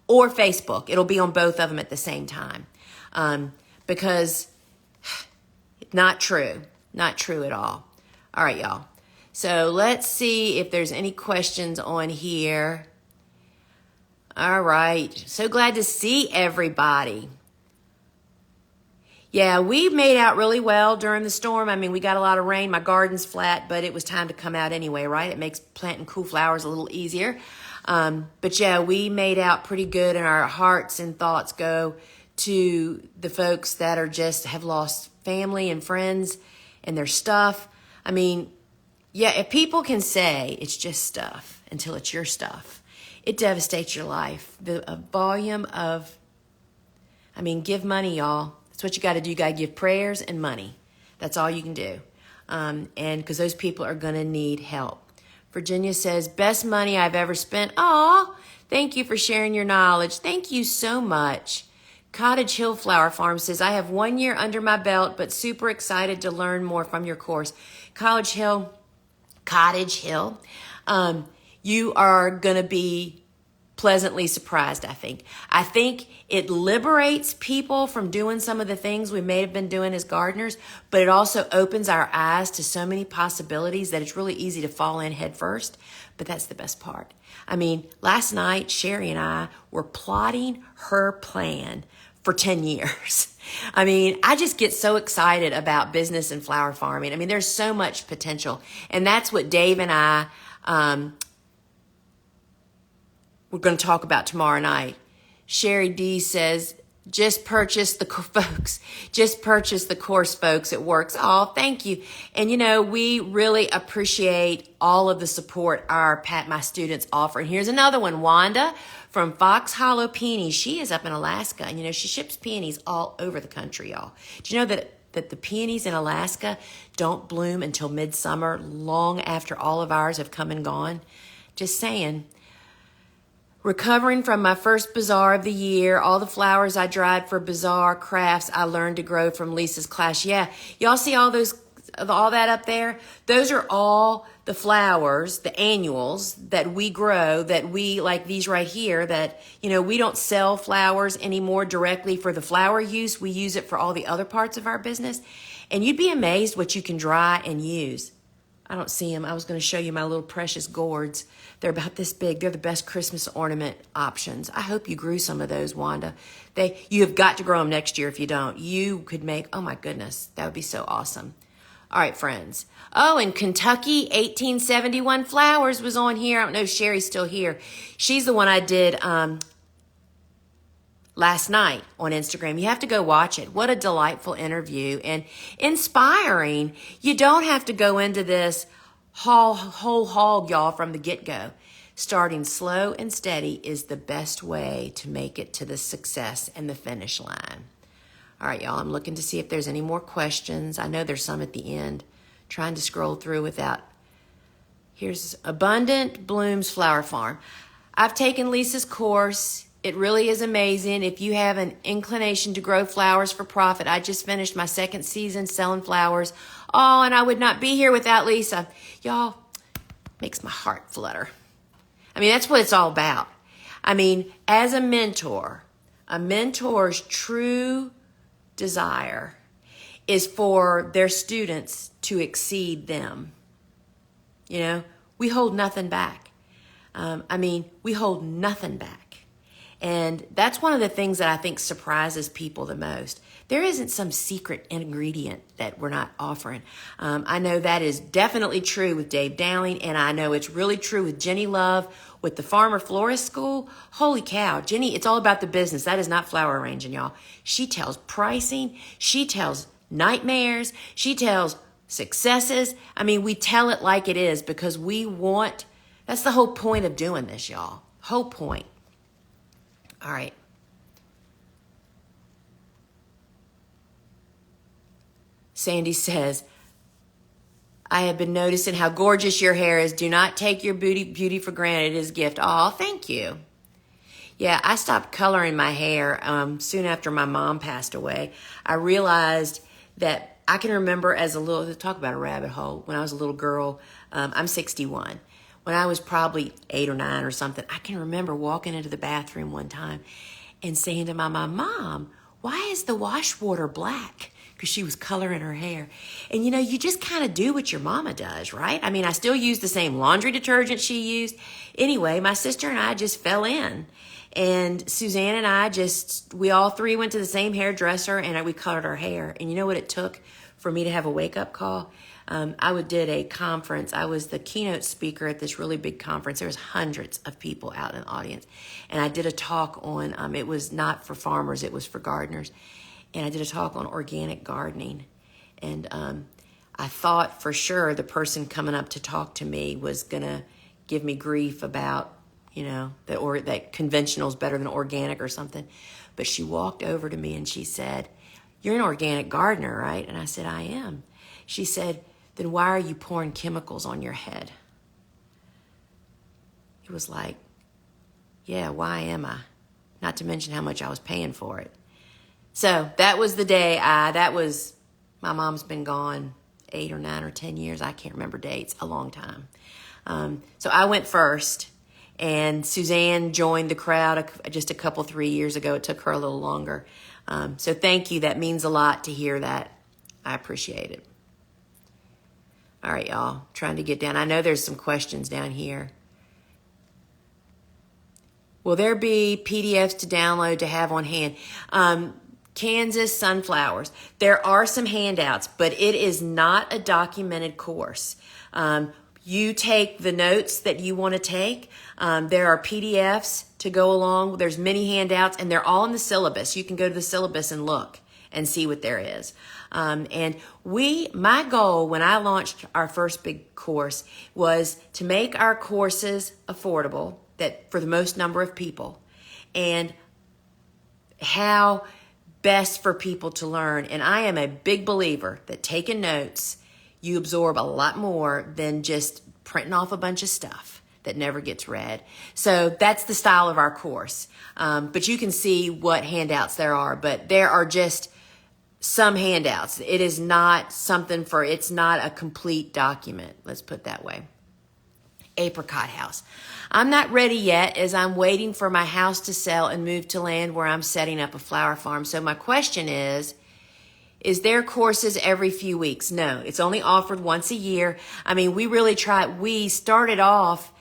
or Facebook. It'll be on both of them at the same time. Because not true. Not true at all. All right, y'all. So let's see if there's any questions on here. All right. So glad to see everybody. Yeah, we made out really well during the storm. I mean, we got a lot of rain. My garden's flat, but it was time to come out anyway, right? It makes planting cool flowers a little easier. But yeah, we made out pretty good, and our hearts and thoughts go to the folks that have lost family and friends and their stuff. I mean, yeah, if people can say it's just stuff until it's your stuff, it devastates your life. The volume of, give money, y'all. That's what you got to do. You got to give prayers and money. That's all you can do. And because those people are going to need help. Virginia says, best money I've ever spent. Aw, thank you for sharing your knowledge. Thank you so much. Cottage Hill Flower Farm says, I have 1 year under my belt, but super excited to learn more from your course. Cottage Hill, you are going to be pleasantly surprised, I think. I think it liberates people from doing some of the things we may have been doing as gardeners, but it also opens our eyes to so many possibilities that it's really easy to fall in head first. But that's the best part. Last night, Sherry and I were plotting her plan for 10 years. I just get so excited about business and flower farming. There's so much potential. And that's what Dave and I, we're going to talk about tomorrow night. Sherry D says, just purchase the course, folks. It works. Oh, thank you. And we really appreciate all of the support my students offer. And here's another one, Wanda from Fox Hollow Peonies. She is up in Alaska, and she ships peonies all over the country, y'all. Do you know that the peonies in Alaska don't bloom until midsummer, long after all of ours have come and gone? Just saying. Recovering from my first bazaar of the year, all the flowers I dried for bazaar crafts I learned to grow from Lisa's class. Yeah, y'all see all that up there? Those are all the flowers, the annuals that we grow, that we, like these right here, that, we don't sell flowers anymore directly for the flower use. We use it for all the other parts of our business. And you'd be amazed what you can dry and use. I don't see them. I was going to show you my little precious gourds. They're about this big. They're the best Christmas ornament options. I hope you grew some of those, Wanda. You have got to grow them next year if you don't. You could make, oh my goodness, that would be so awesome. All right, friends. Oh, in Kentucky, 1871 Flowers was on here. I don't know if Sherry's still here. She's the one I did last night on Instagram. You have to go watch it. What a delightful interview and inspiring. You don't have to go into this whole hog, y'all, from the get-go. Starting slow and steady is the best way to make it to the success and the finish line. All right, y'all, I'm looking to see if there's any more questions. I know there's some at the end. Trying to scroll through without. Here's Abundant Blooms Flower Farm. I've taken Lisa's course. It really is amazing. If you have an inclination to grow flowers for profit, I just finished my second season selling flowers. Oh, and I would not be here without Lisa. Y'all, makes my heart flutter. That's what it's all about. As a mentor's true desire is for their students to exceed them. We hold nothing back. We hold nothing back. And that's one of the things that I think surprises people the most. There isn't some secret ingredient that we're not offering. I know that is definitely true with Dave Dowling, and I know it's really true with Jenny Love with the Farmer Florist School. Holy cow, Jenny, it's all about the business. That is not flower arranging, y'all. She tells pricing. She tells nightmares. She tells successes. We tell it like it is because we want, That's the whole point of doing this, y'all. Whole point. All right. Sandy says, I have been noticing how gorgeous your hair is. Do not take your beauty for granted. It is a gift. Oh, thank you. Yeah, I stopped coloring my hair soon after my mom passed away. I realized that I can remember as a little, talk about a rabbit hole, when I was a little girl, I'm 61. When I was probably 8 or 9 or something, I can remember walking into the bathroom one time and saying to my Mom, why is the wash water black? Because she was coloring her hair. And you know, you just kind of do what your mama does, right? I mean, I still use the same laundry detergent she used. Anyway, my sister and I just fell in. And Suzanne and I we all three went to the same hairdresser and we colored our hair. And you know what it took for me to have a wake-up call? I did a conference. I was the keynote speaker at this really big conference. There was hundreds of people out in the audience. And I did a talk on, it was not for farmers, it was for gardeners. And I did a talk on organic gardening. And I thought for sure the person coming up to talk to me was going to give me grief about, you know, that conventional is better than organic or something. But she walked over to me and she said, you're an organic gardener, right? And I said, I am. She said, then why are you pouring chemicals on your head? It was like, yeah, why am I? Not to mention how much I was paying for it. So that was the day my mom's been gone 8 or 9 or 10 years. I can't remember dates, a long time. So I went first and Suzanne joined the crowd just a couple, 3 years ago. It took her a little longer. So thank you. That means a lot to hear that. I appreciate it. All right, y'all, trying to get down. I know there's some questions down here. Will there be PDFs to download to have on hand? Kansas sunflowers. There are some handouts, but it is not a documented course. You take the notes that you want to take. There are PDFs to go along. There's many handouts, and they're all in the syllabus. You can go to the syllabus and look and see what there is. And my goal when I launched our first big course was to make our courses affordable, that for the most number of people, and how best for people to learn. And I am a big believer that taking notes, you absorb a lot more than just printing off a bunch of stuff that never gets read. So that's the style of our course. But you can see what handouts there are, but there are just some handouts. It is not it's not a complete document. Let's put it that way. Apricot house. I'm not ready yet as I'm waiting for my house to sell and move to land where I'm setting up a flower farm. So my question is there courses every few weeks? No, it's only offered once a year. I mean, we really we started off,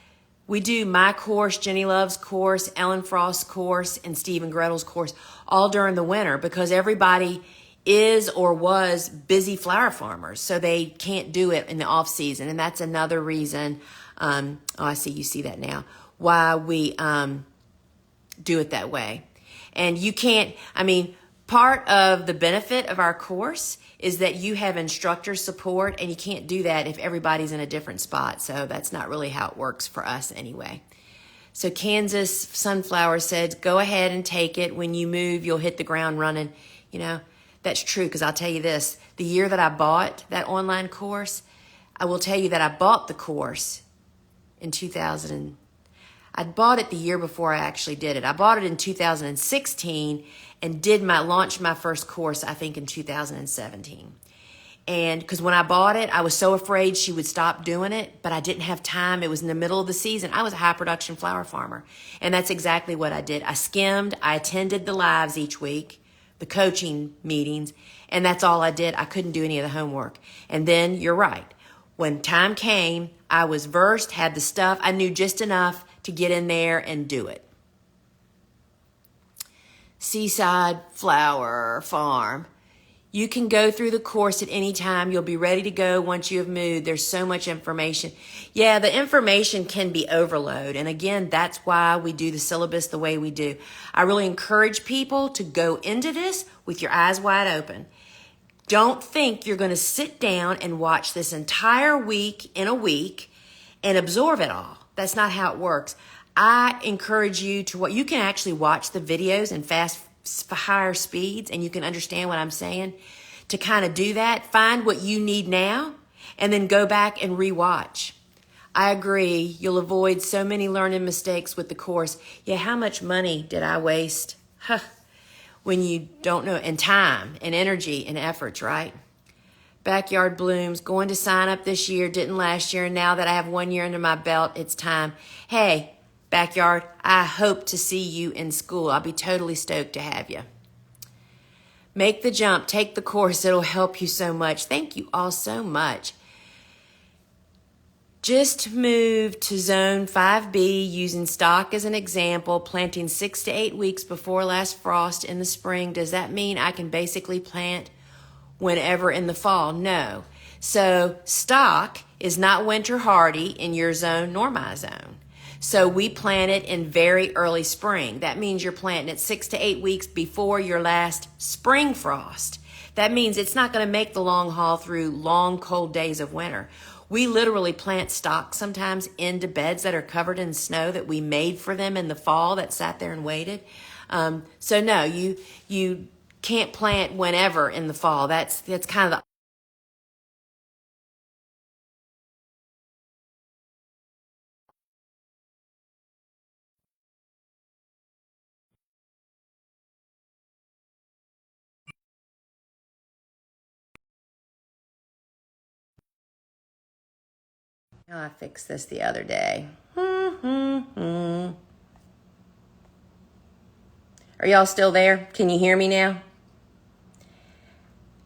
we do my course, Jenny Love's course, Ellen Frost's course, and Stephen Gretel's course all during the winter because everybody is or was busy flower farmers. So they can't do it in the off season. And that's another reason, I see that now, why we do it that way. And you can't, part of the benefit of our course is that you have instructor support, and you can't do that if everybody's in a different spot. So that's not really how it works for us anyway. So Kansas Sunflower said, go ahead and take it. When you move, you'll hit the ground running. You know, that's true, because I'll tell you this. The year that I bought that online course, I will tell you that I bought the course in 2000. I bought it the year before I actually did it. I bought it in 2016 and launched my first course, I think, in 2017. And because when I bought it, I was so afraid she would stop doing it, but I didn't have time. It was in the middle of the season. I was a high production flower farmer. And that's exactly what I did. I skimmed, I attended the lives each week, the coaching meetings, and that's all I did. I couldn't do any of the homework. And then you're right. When time came, I was versed, had the stuff. I knew just enough to get in there and do it. Seaside Flower Farm. You can go through the course at any time. You'll be ready to go once you have moved. There's so much information. Yeah, the information can be overload. And again, that's why we do the syllabus the way we do. I really encourage people to go into this with your eyes wide open. Don't think you're going to sit down and watch this entire week in a week and absorb it all. That's not how it works. I encourage you to you can actually watch the videos in higher speeds, and you can understand what I'm saying. To kind of do that, find what you need now, and then go back and rewatch. I agree. You'll avoid so many learning mistakes with the course. Yeah, how much money did I waste? When you don't know, and time and energy and efforts, right? Backyard blooms, going to sign up this year, didn't last year, and now that I have 1 year under my belt, it's time. Hey, Backyard, I hope to see you in school. I'll be totally stoked to have you. Make the jump, take the course, it'll help you so much. Thank you all so much. Just moved to zone 5B using stock as an example, planting 6 to 8 weeks before last frost in the spring. Does that mean I can basically plant whenever in the fall? No. So stock is not winter hardy in your zone nor my zone. So we plant it in very early spring. That means you're planting it 6 to 8 weeks before your last spring frost. That means it's not going to make the long haul through long, cold days of winter. We literally plant stock sometimes into beds that are covered in snow that we made for them in the fall that sat there and waited. So no, you can't plant whenever in the fall. That's kind of the I fixed this the other day. Are y'all still there? Can you hear me now?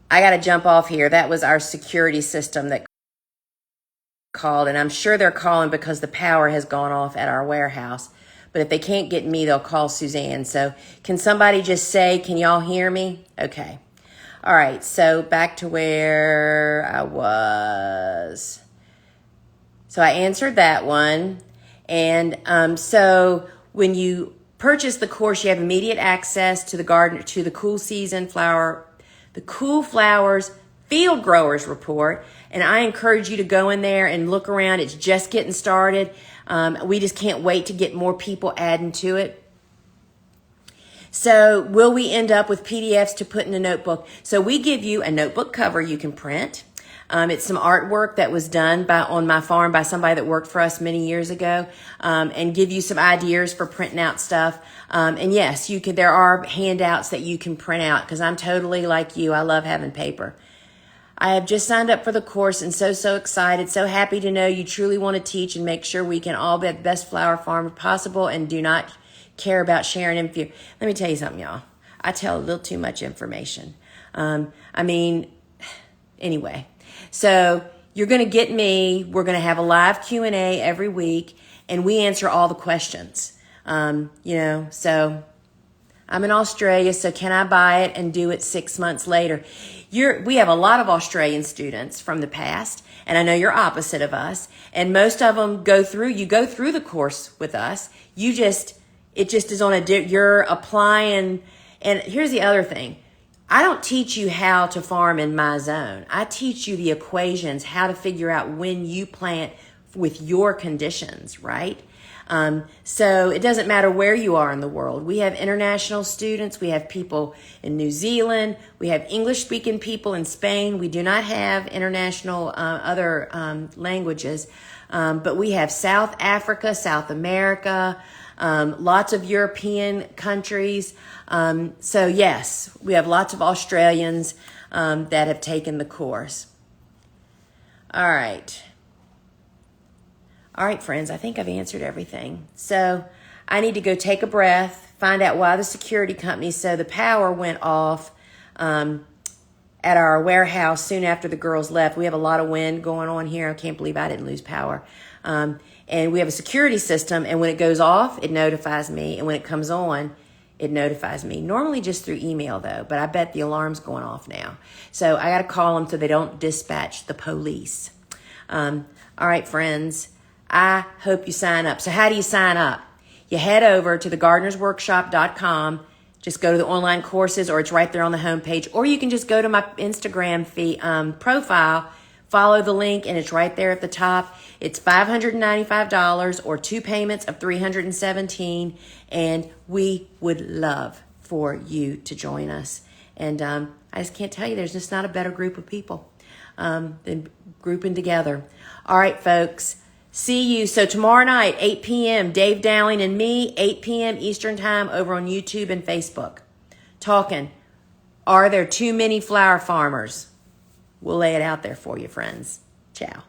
I got to jump off here. That was our security system that called, and I'm sure they're calling because the power has gone off at our warehouse. But if they can't get me, they'll call Suzanne. So can somebody just say, can y'all hear me? Okay. All right. So back to where I was. So I answered that one. And so when you purchase the course, you have immediate access to the garden, to the cool season flower, the Cool Flowers Field Growers Report. And I encourage you to go in there and look around. It's just getting started. We just can't wait to get more people adding to it. So will we end up with PDFs to put in a notebook? So we give you a notebook cover you can print. It's some artwork that was done on my farm by somebody that worked for us many years ago, and give you some ideas for printing out stuff. And yes, there are handouts that you can print out because I'm totally like you. I love having paper. I have just signed up for the course and so excited, so happy to know you truly want to teach and make sure we can all be the best flower farmer possible and do not care about sharing info. Let me tell you something, y'all. I tell a little too much information. Anyway. So you're going to get me. We're going to have a live Q&A every week, and we answer all the questions. So I'm in Australia, so can I buy it and do it 6 months later? We have a lot of Australian students from the past, and I know you're opposite of us, and most of them go through the course with us. It just is on you're applying. And here's the other thing. I don't teach you how to farm in my zone. I teach you the equations, how to figure out when you plant with your conditions, right? So it doesn't matter where you are in the world. We have international students. We have people in New Zealand. We have English-speaking people in Spain. We do not have international other languages, but we have South Africa, South America, lots of European countries. So yes, we have lots of Australians that have taken the course. All right. All right, friends, I think I've answered everything. So I need to go take a breath, find out why the security company, so the power went off at our warehouse soon after the girls left. We have a lot of wind going on here. I can't believe I didn't lose power. And we have a security system, and when it goes off, it notifies me. And when it comes on, it notifies me. Normally just through email, though, but I bet the alarm's going off now. So I got to call them so they don't dispatch the police. All right, friends, I hope you sign up. So how do you sign up? You head over to thegardenersworkshop.com. Just go to the online courses, or it's right there on the homepage. Or you can just go to my Instagram profile, follow the link, and it's right there at the top. It's $595 or 2 payments of $317, and we would love for you to join us. And I just can't tell you, there's just not a better group of people than grouping together. All right, folks. See you. So tomorrow night, 8 p.m., Dave Dowling and me, 8 p.m. Eastern Time over on YouTube and Facebook. Talking, are there too many flower farmers? We'll lay it out there for you, friends. Ciao.